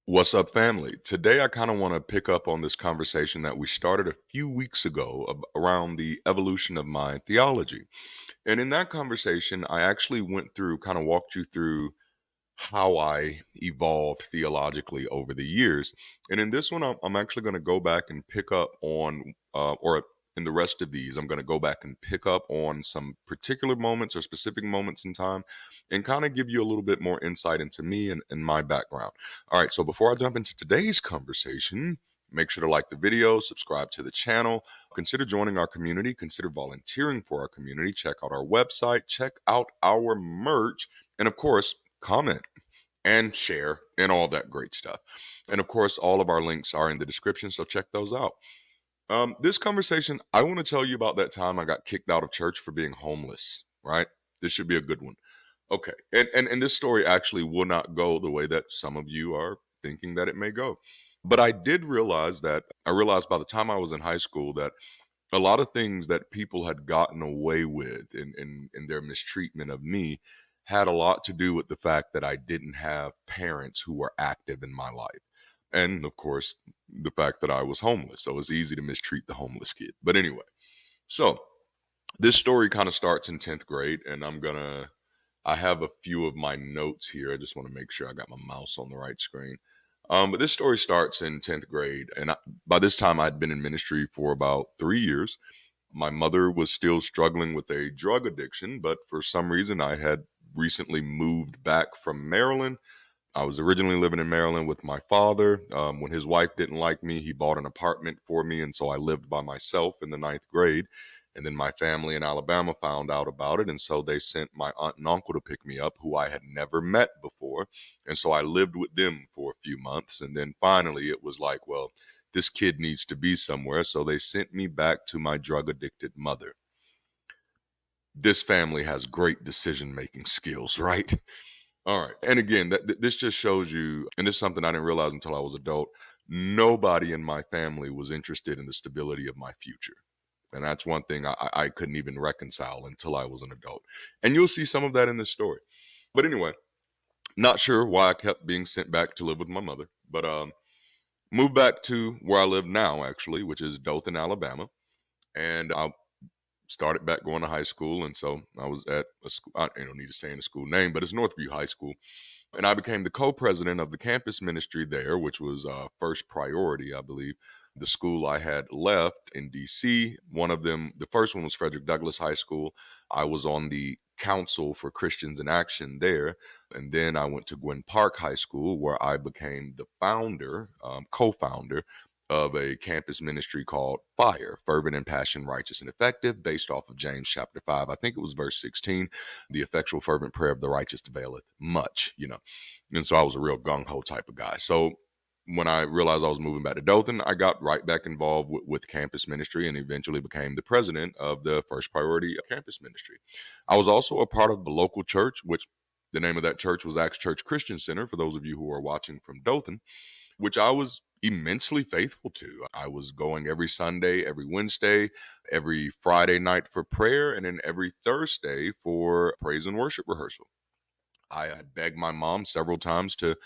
What's up, family? Today, I kind of want to pick up on this conversation that we started a few weeks ago around the evolution of my theology. And in that conversation, I actually went through, kind of walked you through how I evolved theologically over the years. And in this one, I'm actually going to go back and pick up on, or in the rest of these, I'm going to go back and pick up on some particular moments or specific moments in time and kind of give you a little bit more insight into me and my background. All right, so before I jump into today's conversation, make sure to like the video, subscribe to the channel, consider joining our community, consider volunteering for our community, check out our website, check out our merch, and of course, comment and share and all that great stuff. And of course, all of our links are in the description, so check those out. This conversation, I want to tell you about that time I got kicked out of church for being homeless, right? This should be a good one. Okay. And this story actually will not go the way that some of you are thinking that it may go. But I realized by the time I was in high school that a lot of things that people had gotten away with in their mistreatment of me had a lot to do with the fact that I didn't have parents who were active in my life. And of course, the fact that I was homeless. So it's easy to mistreat the homeless kid. But anyway, so this story kind of starts in 10th grade, and I have a few of my notes here. I just want to make sure I got my mouse on the right screen. But this story starts in 10th grade, and by this time I'd been in ministry for about 3 years. My mother was still struggling with a drug addiction, but for some reason I had recently moved back from Maryland. I was originally living in Maryland with my father. When his wife didn't like me, he bought an apartment for me, and so I lived by myself in the ninth grade. And then my family in Alabama found out about it, and so they sent my aunt and uncle to pick me up, who I had never met before. And so I lived with them for a few months, and then finally it was like, well, this kid needs to be somewhere, so they sent me back to my drug-addicted mother. This family has great decision-making skills, right? All right. And again, this just shows you, and this is something I didn't realize until I was adult. Nobody in my family was interested in the stability of my future. And that's one thing I couldn't even reconcile until I was an adult. And you'll see some of that in this story. But anyway, not sure why I kept being sent back to live with my mother, but moved back to where I live now, actually, which is Dothan, Alabama. And I started back going to high school. And so I was at a school, I don't need to say in the school name, but it's Northview High School. And I became the co-president of the campus ministry there, which was first priority, I believe. The school I had left in DC, one of them, the first one was Frederick Douglass High School. I was on the Council for Christians in Action there. And then I went to Gwynn Park High School, where I became the founder, co-founder of a campus ministry called Fire, Fervent and Passion, Righteous and Effective, based off of James chapter 5. I think it was verse 16. The effectual fervent prayer of the righteous availeth much. And so I was a real gung-ho type of guy. So when I realized I was moving back to Dothan, I got right back involved with campus ministry and eventually became the president of the first priority campus ministry. I was also a part of the local church, which the name of that church was Acts Church Christian Center, for those of you who are watching from Dothan, which I was immensely faithful to. I was going every Sunday, every Wednesday, every Friday night for prayer, and then every Thursday for praise and worship rehearsal. I had begged my mom several times to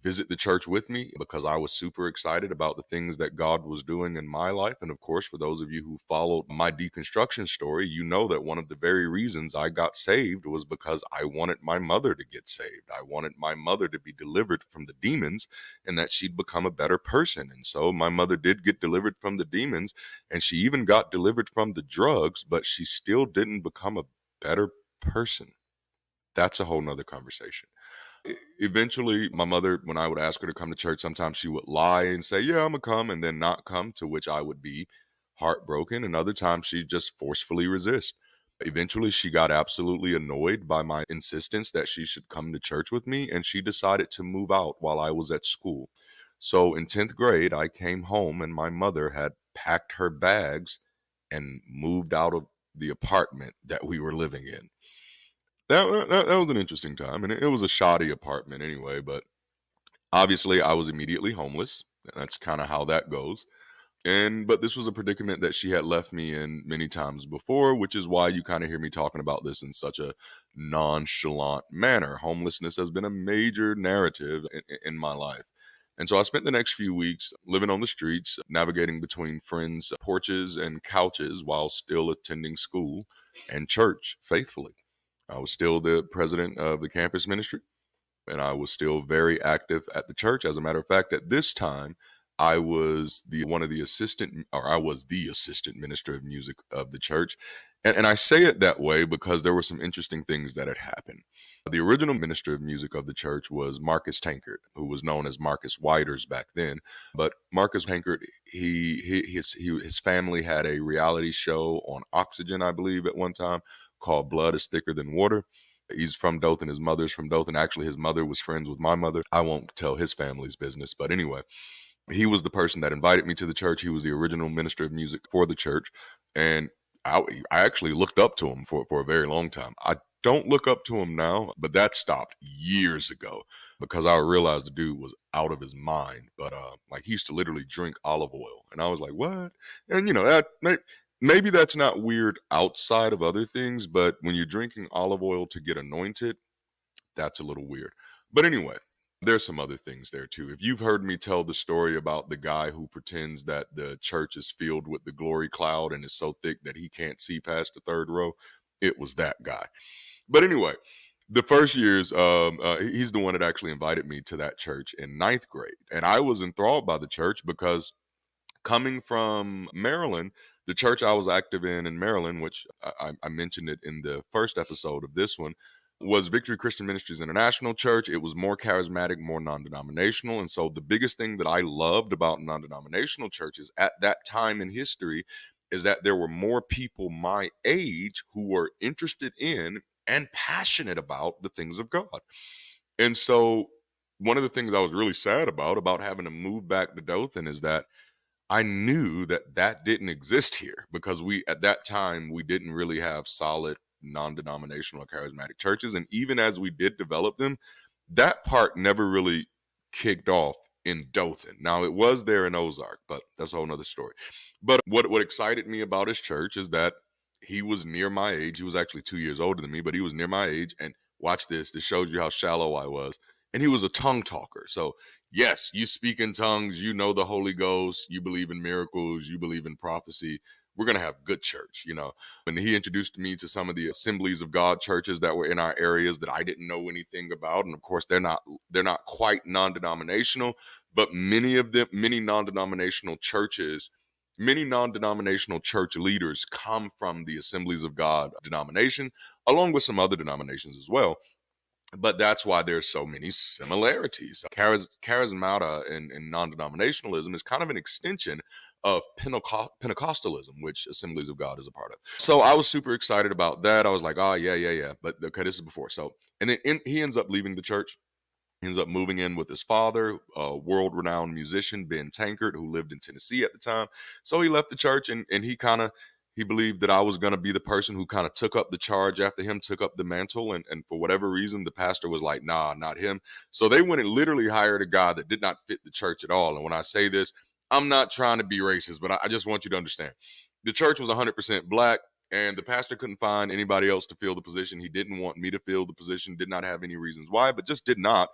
visit the church with me because I was super excited about the things that God was doing in my life. And of course, for those of you who followed my deconstruction story, you know that one of the very reasons I got saved was because I wanted my mother to get saved. I wanted my mother to be delivered from the demons and that she'd become a better person. And so my mother did get delivered from the demons, and she even got delivered from the drugs, but she still didn't become a better person. That's a whole nother conversation. Eventually, my mother, when I would ask her to come to church, sometimes she would lie and say, yeah, I'm going to come, and then not come, to which I would be heartbroken. And other times she'd just forcefully resist. Eventually, she got absolutely annoyed by my insistence that she should come to church with me, and she decided to move out while I was at school. So in 10th grade, I came home, and my mother had packed her bags and moved out of the apartment that we were living in. That was an interesting time, and it was a shoddy apartment anyway, but obviously I was immediately homeless, and that's kind of how that goes. But this was a predicament that she had left me in many times before, which is why you kind of hear me talking about this in such a nonchalant manner. Homelessness has been a major narrative in my life. And so I spent the next few weeks living on the streets, navigating between friends' porches and couches while still attending school and church faithfully. I was still the president of the campus ministry, and I was still very active at the church. As a matter of fact, at this time, I was the assistant minister of music of the church. And I say it that way because there were some interesting things that had happened. The original minister of music of the church was Marcus Tankard, who was known as Marcus Whiters back then. But Marcus Tankard, his family had a reality show on Oxygen, I believe, at one time called Blood is Thicker Than Water. He's from Dothan. His mother's from Dothan. Actually, his mother was friends with my mother. I won't tell his family's business. But anyway, he was the person that invited me to the church. He was the original minister of music for the church. And I actually looked up to him for a very long time. I don't look up to him now, but that stopped years ago because I realized the dude was out of his mind. But like he used to literally drink olive oil. And I was like, what? And that maybe that's not weird outside of other things, but when you're drinking olive oil to get anointed, that's a little weird. But anyway, there's some other things there too. If you've heard me tell the story about the guy who pretends that the church is filled with the glory cloud and is so thick that he can't see past the third row, it was that guy. But anyway, the first years, he's the one that actually invited me to that church in ninth grade. And I was enthralled by the church because coming from Maryland, the church I was active in Maryland, which I mentioned it in the first episode of this one, was Victory Christian Ministries International Church. It was more charismatic, more non-denominational. And so the biggest thing that I loved about non-denominational churches at that time in history is that there were more people my age who were interested in and passionate about the things of God. And so one of the things I was really sad about having to move back to Dothan is that I knew that that didn't exist here because at that time, we didn't really have solid non-denominational charismatic churches. And even as we did develop them, that part never really kicked off in Dothan. Now it was there in Ozark, but that's a whole nother story. But what excited me about his church is that he was near my age. He was actually 2 years older than me, but he was near my age. And watch this. This shows you how shallow I was. And he was a tongue talker. So yes, you speak in tongues, you know the Holy Ghost, you believe in miracles, you believe in prophecy. We're going to have good church. And he introduced me to some of the Assemblies of God churches that were in our areas that I didn't know anything about. And of course, they're not quite non-denominational, but many non-denominational churches, many non-denominational church leaders come from the Assemblies of God denomination, along with some other denominations as well. But that's why there's so many similarities. Charismata and non-denominationalism is kind of an extension of Pentecostalism, which Assemblies of God is a part of. So I was super excited about that. I was like, oh, yeah, yeah, yeah. But okay, this is before. So, and then he ends up leaving the church. He ends up moving in with his father, a world-renowned musician, Ben Tankard, who lived in Tennessee at the time. So he left the church and he believed that I was going to be the person who kind of took up the charge after him, took up the mantle. And for whatever reason, the pastor was like, nah, not him. So they went and literally hired a guy that did not fit the church at all. And when I say this, I'm not trying to be racist, but I just want you to understand. The church was 100% black. And the pastor couldn't find anybody else to fill the position. He didn't want me to fill the position, did not have any reasons why, but just did not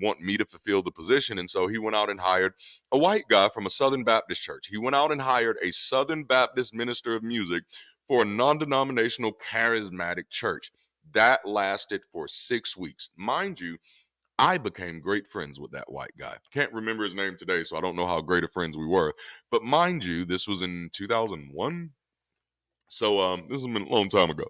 want me to fulfill the position. And so he went out and hired a white guy from a Southern Baptist church. He went out and hired a Southern Baptist minister of music for a non-denominational charismatic church. That lasted for 6 weeks. Mind you, I became great friends with that white guy. Can't remember his name today, so I don't know how great of friends we were. But mind you, this was in 2001. So this has been a long time ago.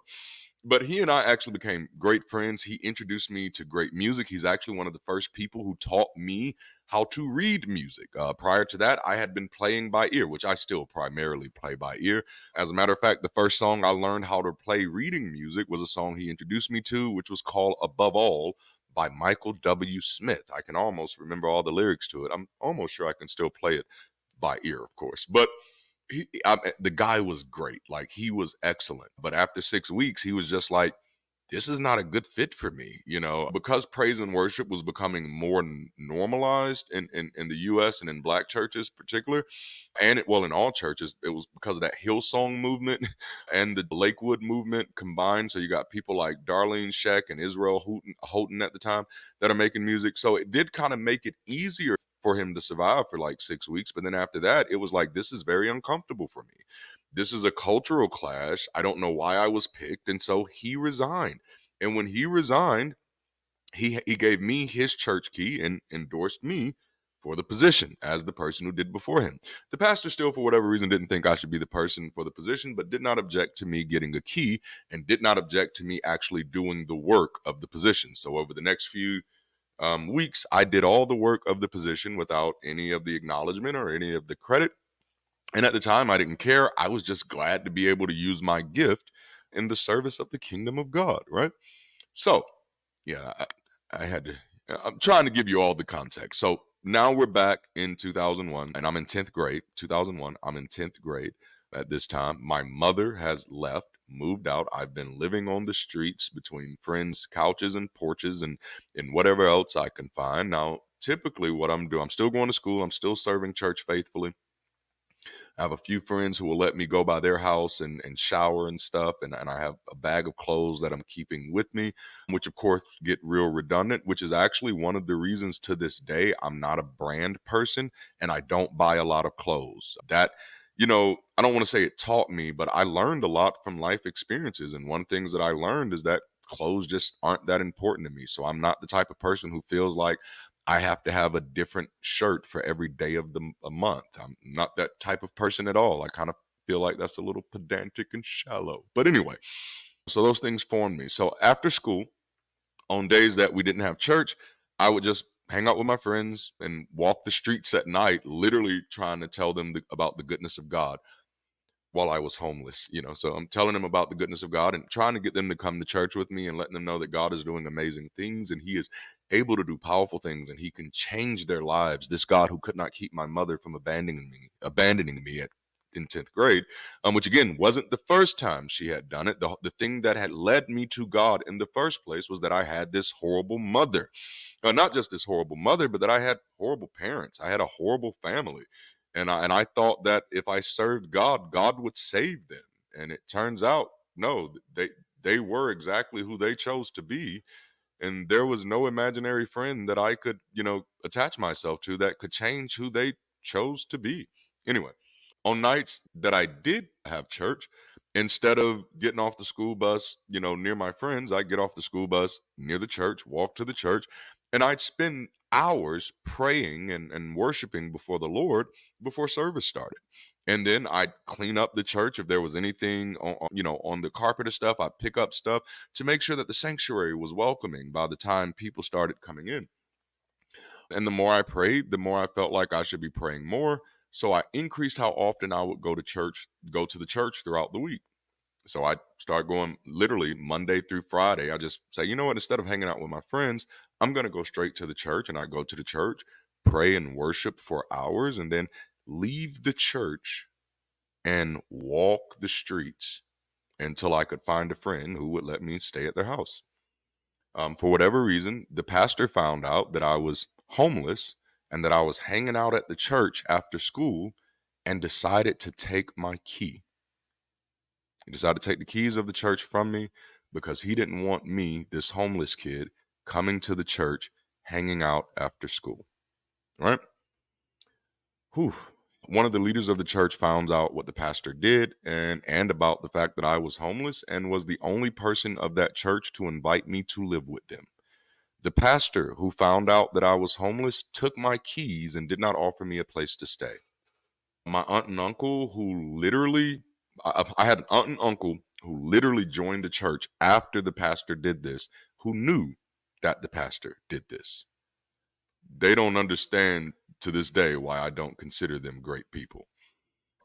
But he and I actually became great friends. He introduced me to great music. He's actually one of the first people who taught me how to read music. Prior to that, I had been playing by ear, which I still primarily play by ear. As a matter of fact, the first song I learned how to play reading music was a song he introduced me to, which was called Above All by Michael W. Smith. I can almost remember all the lyrics to it. I'm almost sure I can still play it by ear, of course. But the guy was great. Like, he was excellent. But after 6 weeks, he was just like, this is not a good fit for me, because praise and worship was becoming more normalized in the U.S. and in black churches in particular. And in all churches, it was because of that Hillsong movement and the Lakewood movement combined. So you got people like Darlene Sheck and Israel Houghton at the time that are making music. So it did kind of make it easier for him to survive for like 6 weeks. But then after that, it was like, this is very uncomfortable for me. This is a cultural clash. I don't know why I was picked. And so he resigned. And when he resigned, he gave me his church key and endorsed me for the position as the person who did before him. The pastor still, for whatever reason, didn't think I should be the person for the position, but did not object to me getting a key and did not object to me actually doing the work of the position. So over the next few weeks, I did all the work of the position without any of the acknowledgement or any of the credit. And at the time, I didn't care. I was just glad to be able to use my gift in the service of the kingdom of God, right? So, yeah, I had to. I'm trying to give you all the context. So now we're back in 2001, and I'm in 10th grade. 2001, I'm in 10th grade at this time. My mother has left, moved out. I've been living on the streets between friends' couches and porches and whatever else I can find. Now, typically, what I'm doing, I'm still going to school. I'm still serving church faithfully. I have a few friends who will let me go by their house and shower and stuff. And I have a bag of clothes that I'm keeping with me, which of course get real redundant, which is actually one of the reasons to this day I'm not a brand person and I don't buy a lot of clothes. That, I don't want to say it taught me, but I learned a lot from life experiences. And one thing that I learned is that clothes just aren't that important to me. So I'm not the type of person who feels like I have to have a different shirt for every day of a month. I'm not that type of person at all. I kind of feel like that's a little pedantic and shallow. But anyway, so those things formed me. So after school, on days that we didn't have church, I would just hang out with my friends and walk the streets at night, literally trying to tell them about the goodness of God while I was homeless, So I'm telling them about the goodness of God and trying to get them to come to church with me and letting them know that God is doing amazing things and he is able to do powerful things and he can change their lives. This God who could not keep my mother from abandoning me in 10th grade, which again wasn't the first time she had done it. The thing that had led me to God in the first place was that I had this horrible mother. Not just this horrible mother, but that I had horrible parents. I had a horrible family. And I thought that if I served God, God would save them. And it turns out, no, they were exactly who they chose to be. And there was no imaginary friend that I could, attach myself to that could change who they chose to be. Anyway, on nights that I did have church, instead of getting off the school bus, near my friends, I'd get off the school bus near the church, walk to the church, and I'd spend hours praying and worshiping before the Lord before service started. And then I'd clean up the church if there was anything on the carpet or stuff. I'd pick up stuff to make sure that the sanctuary was welcoming by the time people started coming in. And the more I prayed, the more I felt like I should be praying more. So I increased how often I would go to the church throughout the week. So I start going literally Monday through Friday. I just say, you know what, instead of hanging out with my friends, I'm going to go straight to the church. And I go to the church, pray and worship for hours, and then leave the church and walk the streets until I could find a friend who would let me stay at their house. For whatever reason, the pastor found out that I was homeless and that I was hanging out at the church after school and decided to take my key. He decided to take the keys of the church from me because he didn't want me, this homeless kid, coming to the church, hanging out after school. Right? Whew. One of the leaders of the church found out what the pastor did and about the fact that I was homeless and was the only person of that church to invite me to live with them. The pastor who found out that I was homeless took my keys and did not offer me a place to stay. My aunt and uncle who literally, I had an aunt and uncle who literally joined the church after the pastor did this, who knew that the pastor did this. They don't understand to this day why I don't consider them great people.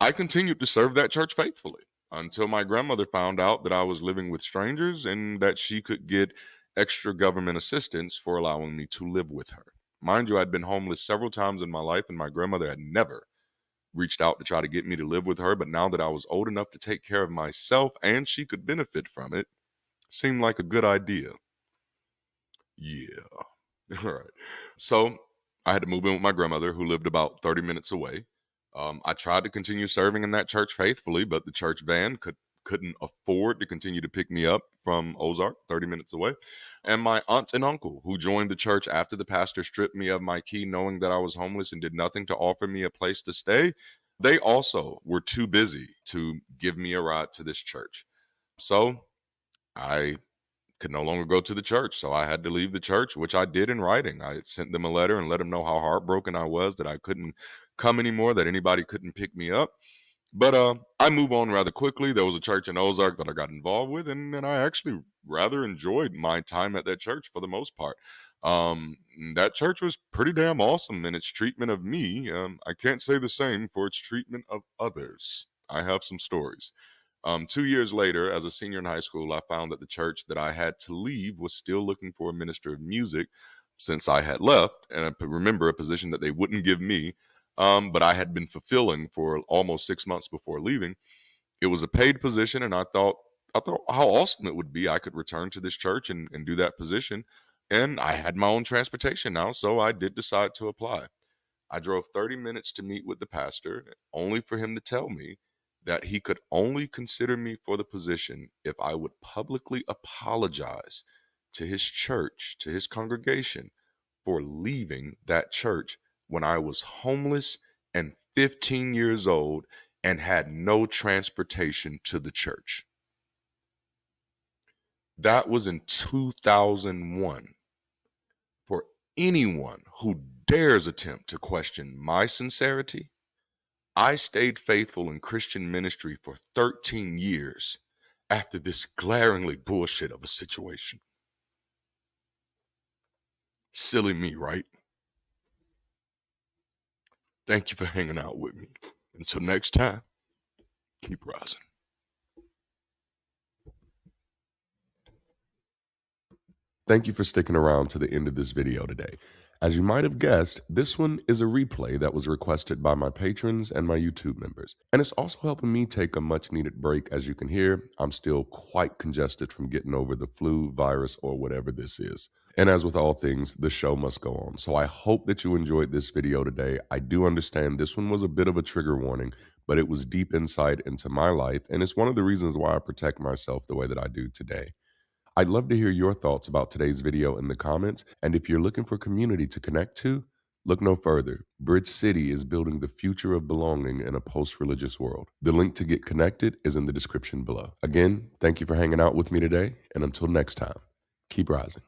I continued to serve that church faithfully until my grandmother found out that I was living with strangers and that she could get extra government assistance for allowing me to live with her. Mind you, I'd been homeless several times in my life, and my grandmother had never reached out to try to get me to live with her. But now that I was old enough to take care of myself and she could benefit from it, seemed like a good idea. Yeah. All right. So I had to move in with my grandmother, who lived about 30 minutes away. I tried to continue serving in that church faithfully, but the church van could couldn't afford to continue to pick me up from Ozark, 30 minutes away, and my aunt and uncle, who joined the church after the pastor stripped me of my key, knowing that I was homeless and did nothing to offer me a place to stay. They also were too busy to give me a ride to this church. So I could no longer go to the church. So I had to leave the church, which I did in writing. I sent them a letter and let them know how heartbroken I was that I couldn't come anymore, that anybody couldn't pick me up. But I move on rather quickly. There was a church in Ozark that I got involved with, and I actually rather enjoyed my time at that church for the most part. That church was pretty damn awesome in its treatment of me. I can't say the same for its treatment of others. I have some stories. 2 years later, as a senior in high school, I found that the church that I had to leave was still looking for a minister of music since I had left. And I remember a position that they wouldn't give me, but I had been fulfilling for almost 6 months before leaving. It was a paid position, and I thought how awesome it would be. I could return to this church and do that position. And I had my own transportation now, so I did decide to apply. I drove 30 minutes to meet with the pastor, only for him to tell me that he could only consider me for the position if I would publicly apologize to his church, to his congregation, for leaving that church when I was homeless and 15 years old and had no transportation to the church. That was in 2001. For anyone who dares attempt to question my sincerity, I stayed faithful in Christian ministry for 13 years after this glaringly bullshit of a situation. Silly me, right? Thank you for hanging out with me. Until next time, keep rising. Thank you for sticking around to the end of this video today. As you might have guessed, this one is a replay that was requested by my patrons and my YouTube members. And it's also helping me take a much needed break. As you can hear, I'm still quite congested from getting over the flu, virus, or whatever this is. And as with all things, the show must go on. So I hope that you enjoyed this video today. I do understand this one was a bit of a trigger warning, but it was deep insight into my life. And it's one of the reasons why I protect myself the way that I do today. I'd love to hear your thoughts about today's video in the comments. And if you're looking for community to connect to, look no further. Bridge City is building the future of belonging in a post-religious world. The link to get connected is in the description below. Again, thank you for hanging out with me today. And until next time, keep rising.